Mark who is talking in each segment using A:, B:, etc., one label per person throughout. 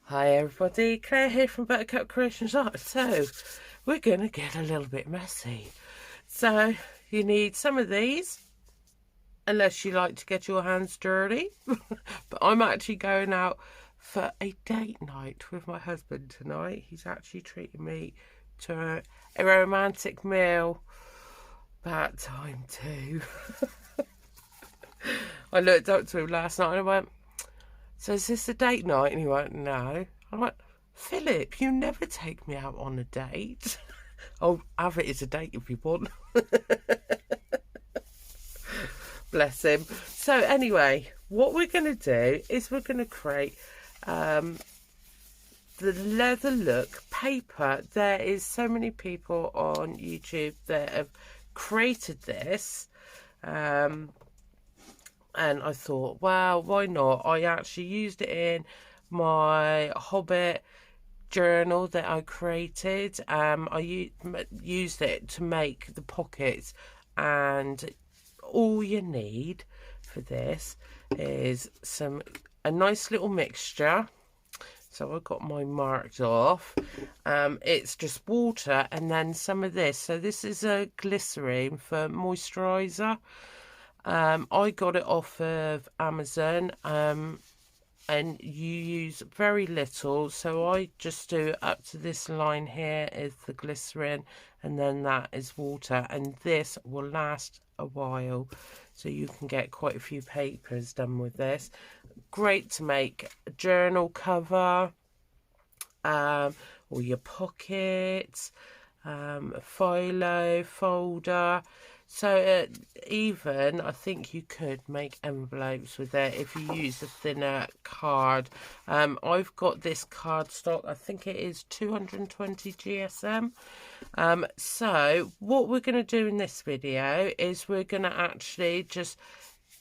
A: Hi everybody, Claire here from Buttercup Creations Art. So, we're going to get a little bit messy. So, you need some of these, unless you like to get your hands dirty. But I'm actually going out for a date night with my husband tonight. He's actually treating me to a romantic meal. About time too. I looked up to him last night and I went, "So is this a date night?" And he went, "No." I went, "Philip, you never take me out on a date." "Oh, have it as a date if you want." Bless him. So anyway, what we're going to do is we're going to create the leather look paper. There is so many people on YouTube that have created this. And I thought, well, why not? I actually used it in my Hobbit journal that I created. I used it to make the pockets, and all you need for this is a nice little mixture. So I've got mine marked off. It's just water and then some of this. So this is a glycerine for moisturiser. I got it off of Amazon, and you use very little, so I just do up to this line here is the glycerin, and then that is water, and this will last a while, so you can get quite a few papers done with this. Great to make a journal cover, or your pockets, a philo folder. So even I think you could make envelopes with it if you use a thinner card. I've got this cardstock, I think it is 220 GSM. So what we're going to do in this video is we're going to actually just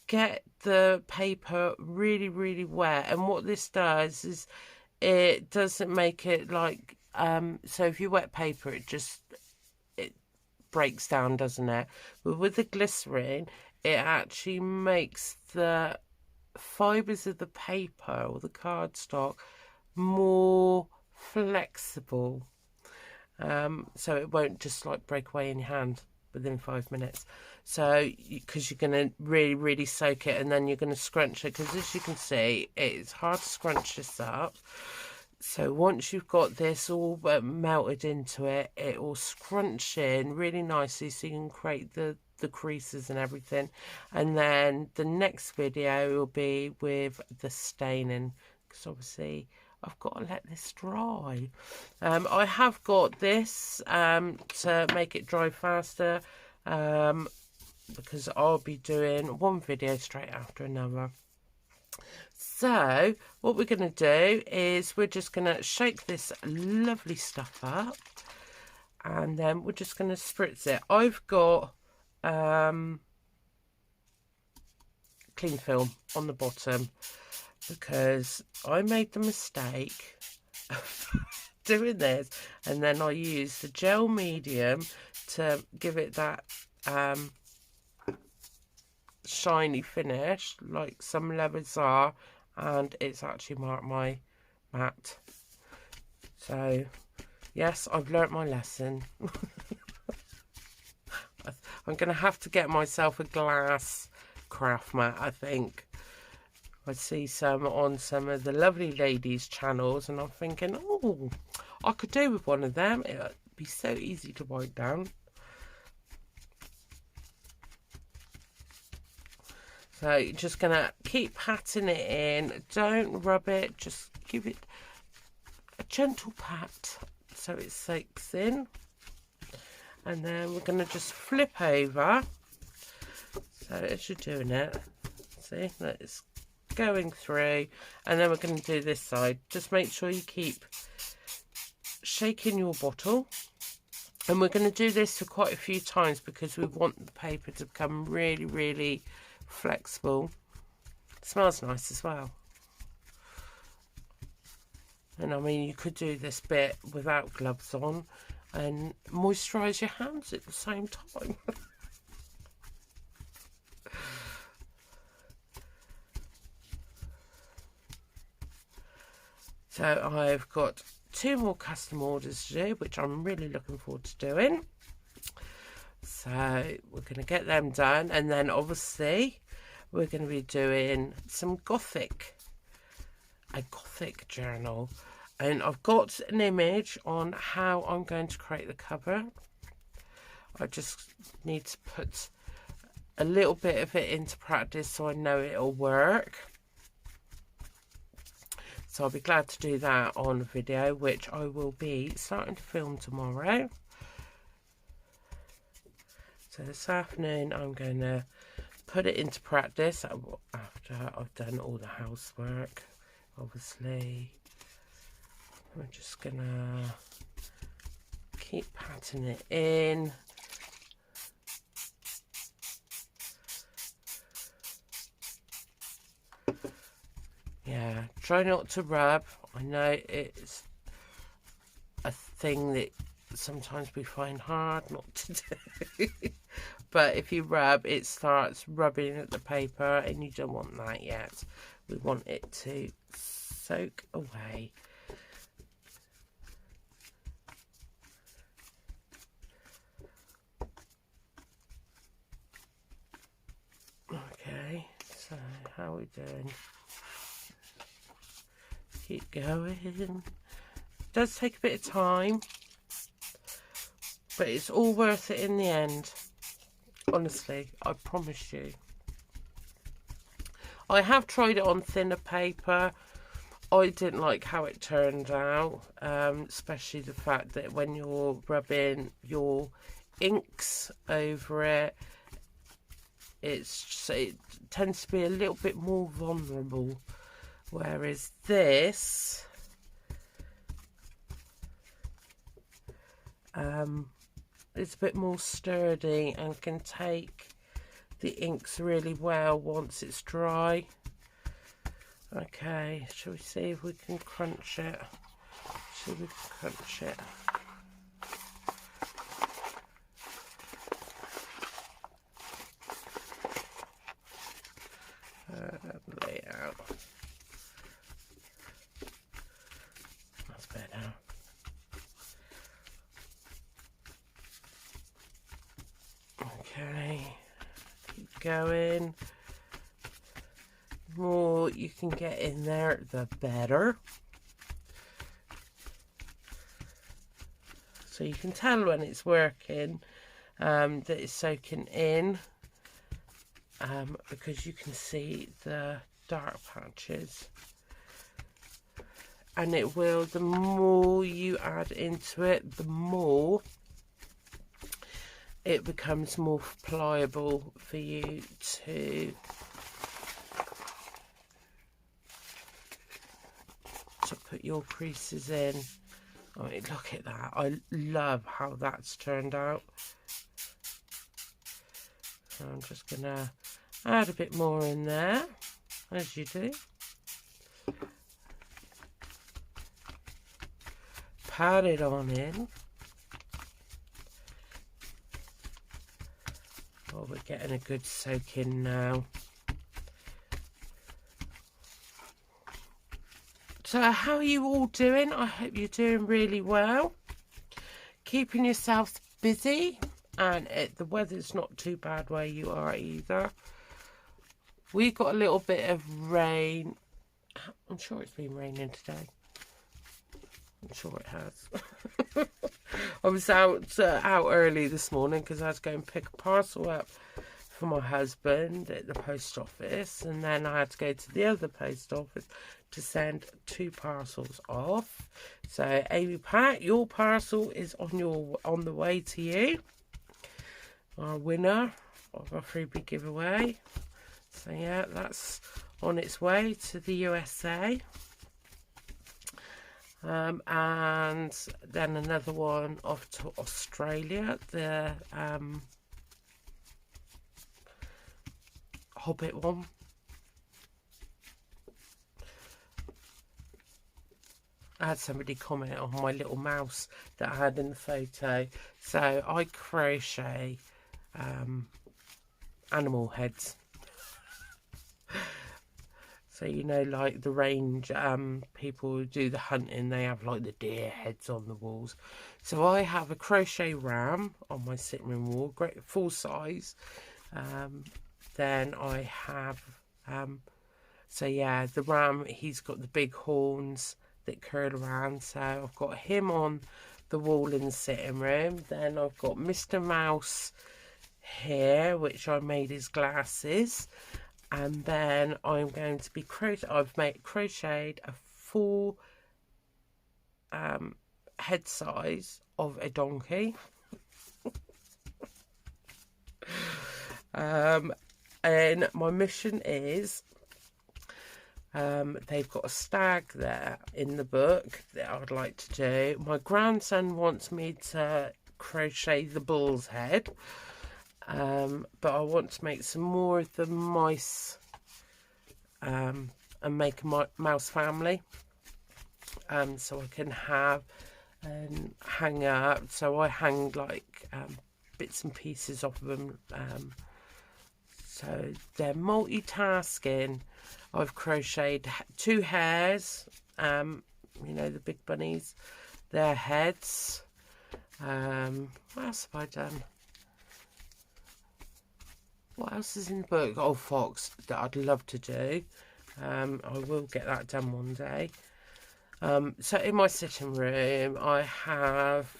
A: get the paper really wet, and what this does is it doesn't make it like so if you wet paper it breaks down, doesn't it? But with the glycerin, it actually makes the fibers of the paper or the cardstock more flexible, so it won't just like break away in your hand within 5 minutes. So because you're going to really soak it, and then you're going to scrunch it, because as you can see it's hard to scrunch this up. So once you've got this all melted into it, it will scrunch in really nicely, so you can create the creases and everything. And then the next video will be with the staining, because obviously I've got to let this dry. I have got this to make it dry faster, because I'll be doing one video straight after another. So what we're going to do is we're just going to shake this lovely stuff up, and then we're just going to spritz it. I've got cling film on the bottom because I made the mistake of doing this, and then I used the gel medium to give it that shiny finish like some leathers are, and it's actually marked my mat. So yes, I've learnt my lesson. I'm gonna have to get myself a glass craft mat, I think. I see some on some of the lovely ladies' channels, and I'm thinking, oh, I could do with one of them. It would be so easy to wipe down. So you're just going to keep patting it in. Don't rub it. Just give it a gentle pat so it soaks in. And then we're going to just flip over. So as you're doing it, see that it's going through. And then we're going to do this side. Just make sure you keep shaking your bottle. And we're going to do this for quite a few times because we want the paper to become really flexible. It smells nice as well. And I mean, you could do this bit without gloves on and moisturise your hands at the same time. So I've got 2 more custom orders to do, which I'm really looking forward to doing. So we're going to get them done, and then obviously we're going to be doing some a gothic journal. And I've got an image on how I'm going to create the cover. I just need to put a little bit of it into practice so I know it'll work. So I'll be glad to do that on a video, which I will be starting to film tomorrow. So this afternoon I'm going to put it into practice after I've done all the housework, obviously. I'm just going to keep patting it in. Yeah, try not to rub. I know it's a thing that sometimes we find hard not to do. But if you rub, it starts rubbing at the paper, and you don't want that yet. We want it to soak away. Okay, so how are we doing? Keep going. It does take a bit of time, but it's all worth it in the end. Honestly, I promise you. I have tried it on thinner paper. I didn't like how it turned out, especially the fact that when you're rubbing your inks over it, it tends to be a little bit more vulnerable. Whereas this, it's a bit more sturdy and can take the inks really well once it's dry. Okay, shall we see if we can crunch it? Shall we crunch it? Lay it out. That's better. Okay, keep going. The more you can get in there, the better. So you can tell when it's working, that it's soaking in, because you can see the dark patches. And it will, the more you add into it, the more it becomes more pliable for you to put your creases in. I mean, look at that. I love how that's turned out. So I'm just going to add a bit more in there, as you do. Pat it on in. Oh, we're getting a good soak in now. So how are you all doing? I hope you're doing really well. Keeping yourselves busy, and the weather's not too bad where you are either. We got a little bit of rain. I'm sure it's been raining today. I'm sure it has. I was out early this morning because I was going to pick a parcel up for my husband at the post office, and then I had to go to the other post office to send 2 parcels off. So Amy Pat, your parcel is on the way to you. Our winner of our freebie giveaway. So yeah, that's on its way to the USA. And then another one off to Australia, the Hobbit one. I had somebody comment on my little mouse that I had in the photo. So I crochet animal heads. So, you know, like the range people who do the hunting, they have like the deer heads on the walls. So I have a crochet ram on my sitting room wall, great full size. Then I have, so yeah, the ram, he's got the big horns that curl around. So I've got him on the wall in the sitting room. Then I've got Mr. Mouse here, which I made his glasses. And then I'm going to be crocheted a full head size of a donkey. And my mission is, they've got a stag there in the book that I'd like to do. My grandson wants me to crochet the bull's head. But I want to make some more of the mice and make a mouse family, so I can have and hang up. So I hang like bits and pieces of them, so they're multitasking. I've crocheted 2 hairs, you know, the big bunnies, their heads. What else have I done? What else is in the book? Oh, fox, that I'd love to do. I will get that done one day. So in my sitting room, I have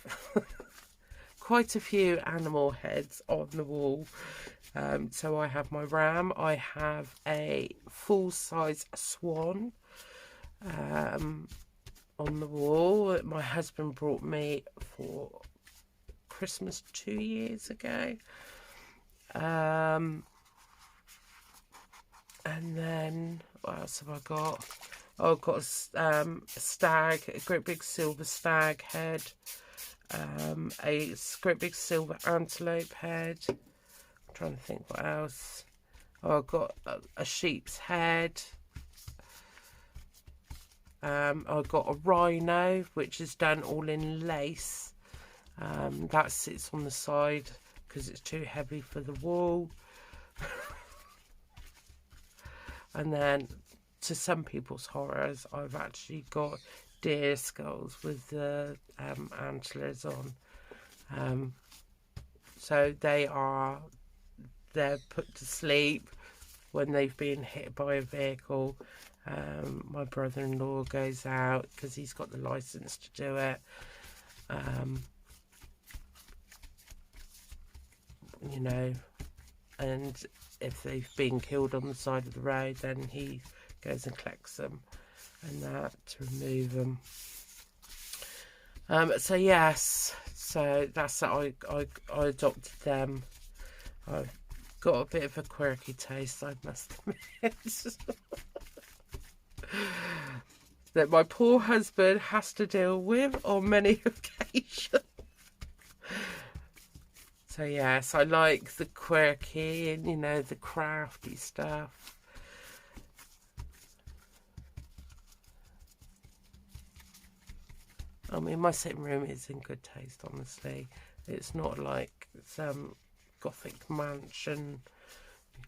A: quite a few animal heads on the wall. So I have my ram. I have a full-size swan on the wall that my husband brought me for Christmas 2 years ago. And then what else have I got? Oh, I've got a stag, a great big silver stag head, a great big silver antelope head. I'm trying to think what else. Oh, I've got a sheep's head. I've got a rhino, which is done all in lace. That sits on the side because it's too heavy for the wall. And then, to some people's horrors, I've actually got deer skulls with the antlers on. So they're put to sleep when they've been hit by a vehicle. My brother-in-law goes out because he's got the license to do it. You know, and if they've been killed on the side of the road, then he goes and collects them and that to remove them. So yes, so that's that. I adopted them. I've got a bit of a quirky taste, I must admit. That my poor husband has to deal with on many occasions. So yes, I like the quirky and, you know, the crafty stuff. I mean, my sitting room is in good taste, honestly. It's not like some gothic mansion,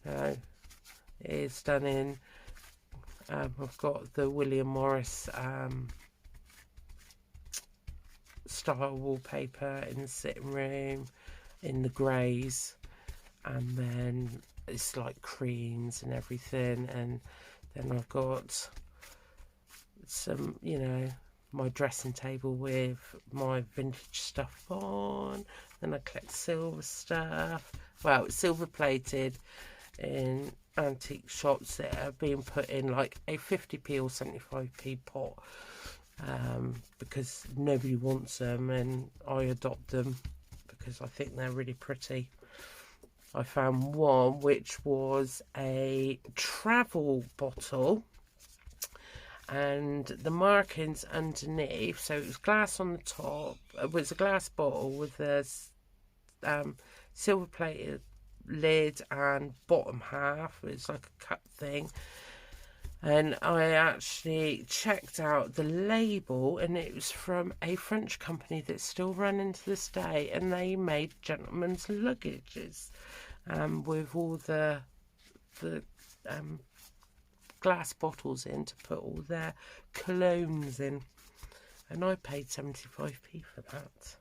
A: you know. It is stunning. I've got the William Morris style wallpaper in the sitting room, in the greys, and then it's like creams and everything. And then I've got some, you know, my dressing table with my vintage stuff on. Then I collect silver stuff. Well, it's silver plated in antique shops that are being put in like a 50p or 75p pot, because nobody wants them and I adopt them because I think they're really pretty. I found one which was a travel bottle, and the markings underneath, so it was glass on the top, it was a glass bottle with a silver plated lid and bottom half, it's like a cup thing. And I actually checked out the label, and it was from a French company that's still running to this day, and they made gentlemen's luggages with all the glass bottles in to put all their colognes in. And I paid 75p for that.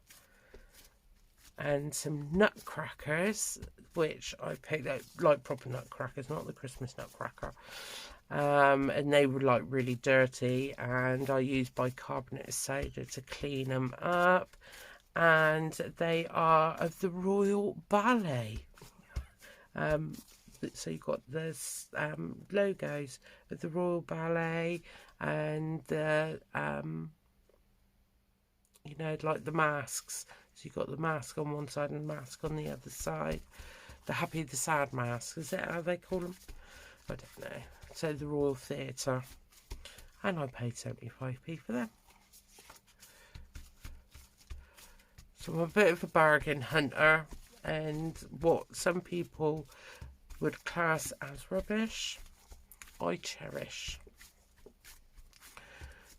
A: And some nutcrackers, which I picked out, like proper nutcrackers, not the Christmas nutcracker. And they were like really dirty, and I used bicarbonate of soda to clean them up. And they are of the Royal Ballet. So you've got the logos of the Royal Ballet, and the you know, like the masks. So you've got the mask on one side and the mask on the other side. The happy, the sad mask, is that how they call them? I don't know. So the Royal Theatre. And I paid 75p for them. So I'm a bit of a bargain hunter. And what some people would class as rubbish, I cherish.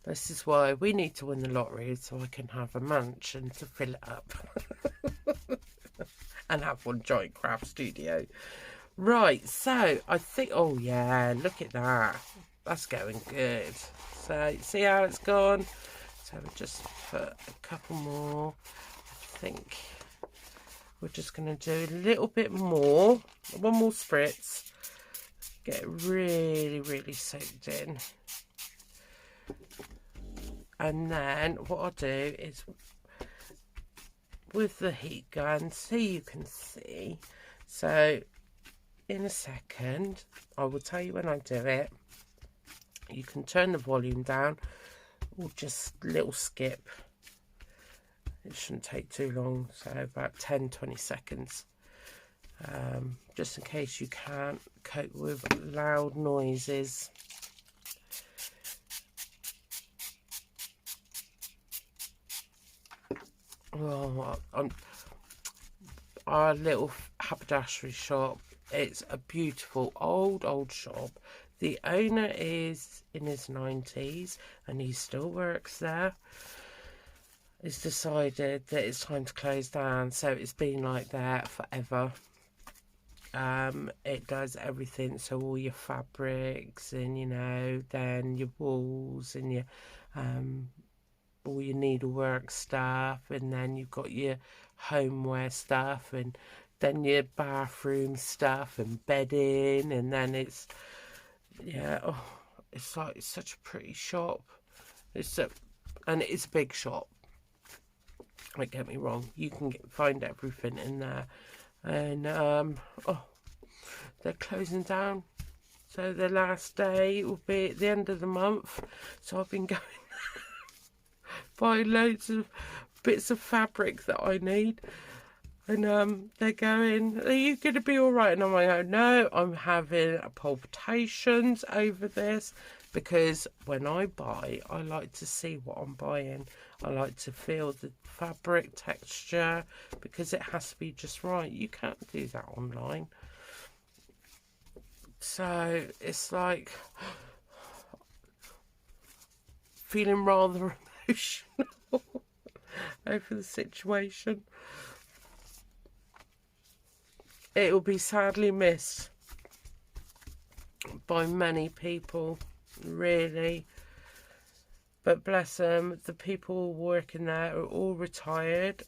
A: This is why we need to win the lottery, so I can have a mansion to fill it up. And have one giant craft studio. Right, so I think, oh yeah, look at that. That's going good. So, see how it's gone? So we'll just put a couple more. I think we're just going to do a little bit more. One more spritz. Get it really, really soaked in. And then what I'll do is, with the heat gun, so you can see. So in a second, I will tell you when I do it. You can turn the volume down, or just a little skip. It shouldn't take too long, so about 10-20 seconds. Just in case you can't cope with loud noises. Oh, our little haberdashery shop, it's a beautiful old shop. The owner is in his 90s and he still works there. He's decided that it's time to close down, so it's been like that forever. It does everything, so all your fabrics and, you know, then your wools and your all your needlework stuff, and then you've got your homeware stuff, and then your bathroom stuff and bedding, and then it's, yeah, oh, it's like, it's such a pretty shop. And it's a big shop. Don't get me wrong, you can find everything in there. And oh, they're closing down, so the last day will be at the end of the month. So I've been going buy loads of bits of fabric that I need, and they're going, are you going to be all right? And I'm like, no, I'm having palpitations over this, because when I buy, I like to see what I'm buying. I like to feel the fabric texture, because it has to be just right. You can't do that online. So it's like feeling rather emotional over the situation. It will be sadly missed by many people, really. But bless them, the people working there are all retired.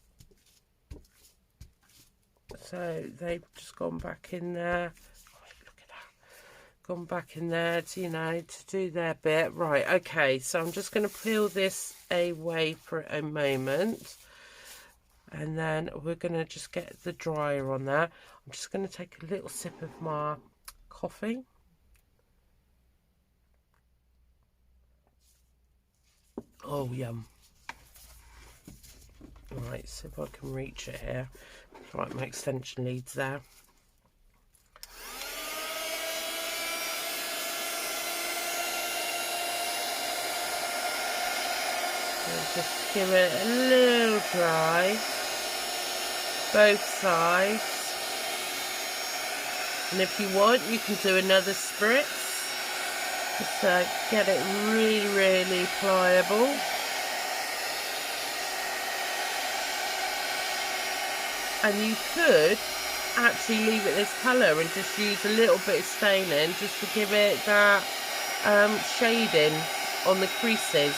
A: So they've just gone back in there. Gone back in there to, you know, to do their bit. Right, okay, so I'm just going to peel this away for a moment, and then we're going to just get the dryer on there. I'm just going to take a little sip of my coffee. Oh, yum. Right, so if I can reach it here. Right, my extension leads there. Just give it a little dry, both sides, and if you want you can do another spritz, just to get it really, really pliable. And you could actually leave it this colour and just use a little bit of staining just to give it that shading on the creases.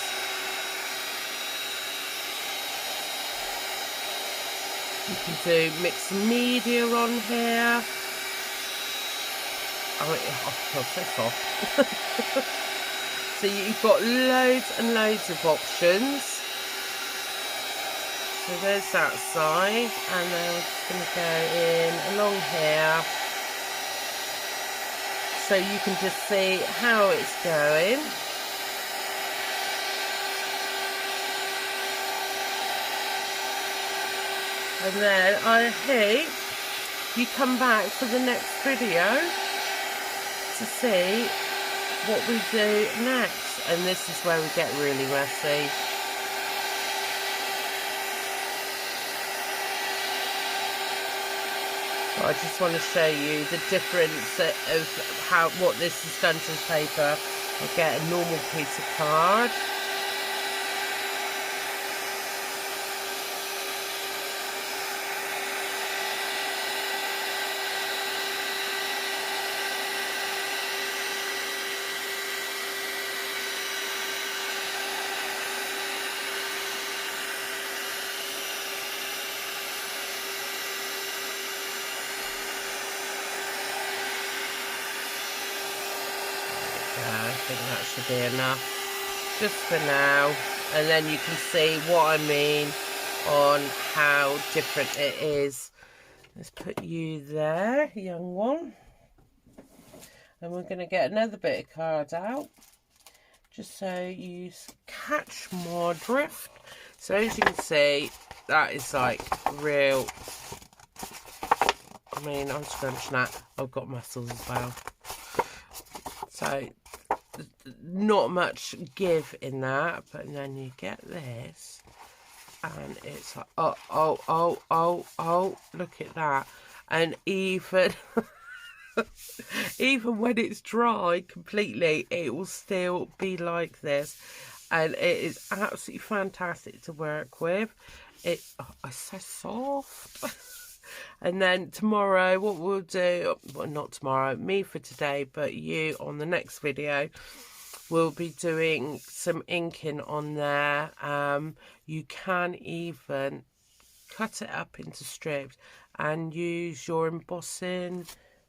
A: You can do mixed media on here. Oh, it feels so soft. So you've got loads and loads of options. So there's that side, and then we're just going to go in along here, so you can just see how it's going. And then I hope you come back for the next video to see what we do next. And this is where we get really messy. But I just want to show you the difference of what this has done to the paper. I get a normal piece of card. I think that should be enough just for now, and then you can see what I mean on how different it is. Let's put you there, young one, and we're going to get another bit of card out just so you catch more drift. So as you can see, that is like real, I mean, I'm scrunching that, I've got muscles as well, so not much give in that. But then you get this, and it's like, oh, look at that. And even even when it's dry completely, it will still be like this, and it is absolutely fantastic to work with. It's so soft. And then tomorrow, what we'll do, well, not tomorrow, me for today, but you on the next video, we'll be doing some inking on there. You can even cut it up into strips and use your embossing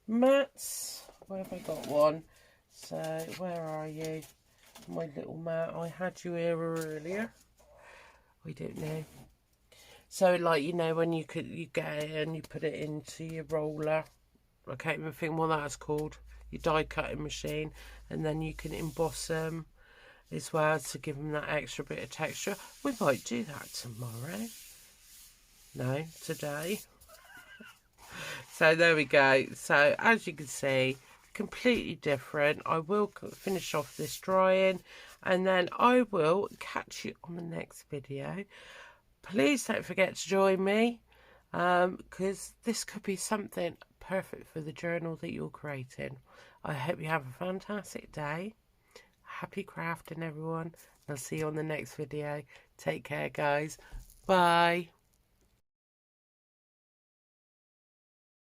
A: mats. Where have I got one? So where are you, my little mat? I had you here earlier. I don't know. So, like, you know, when you get it and you put it into your roller, I can't even think what that's called, your die cutting machine, and then you can emboss them as well to give them that extra bit of texture. We might do that tomorrow. No, today. So there we go. So as you can see, completely different. I will finish off this drying, and then I will catch you on the next video. Please don't forget to join me, because this could be something perfect for the journal that you're creating. I hope you have a fantastic day. Happy crafting, everyone. I'll see you on the next video. Take care, guys. Bye.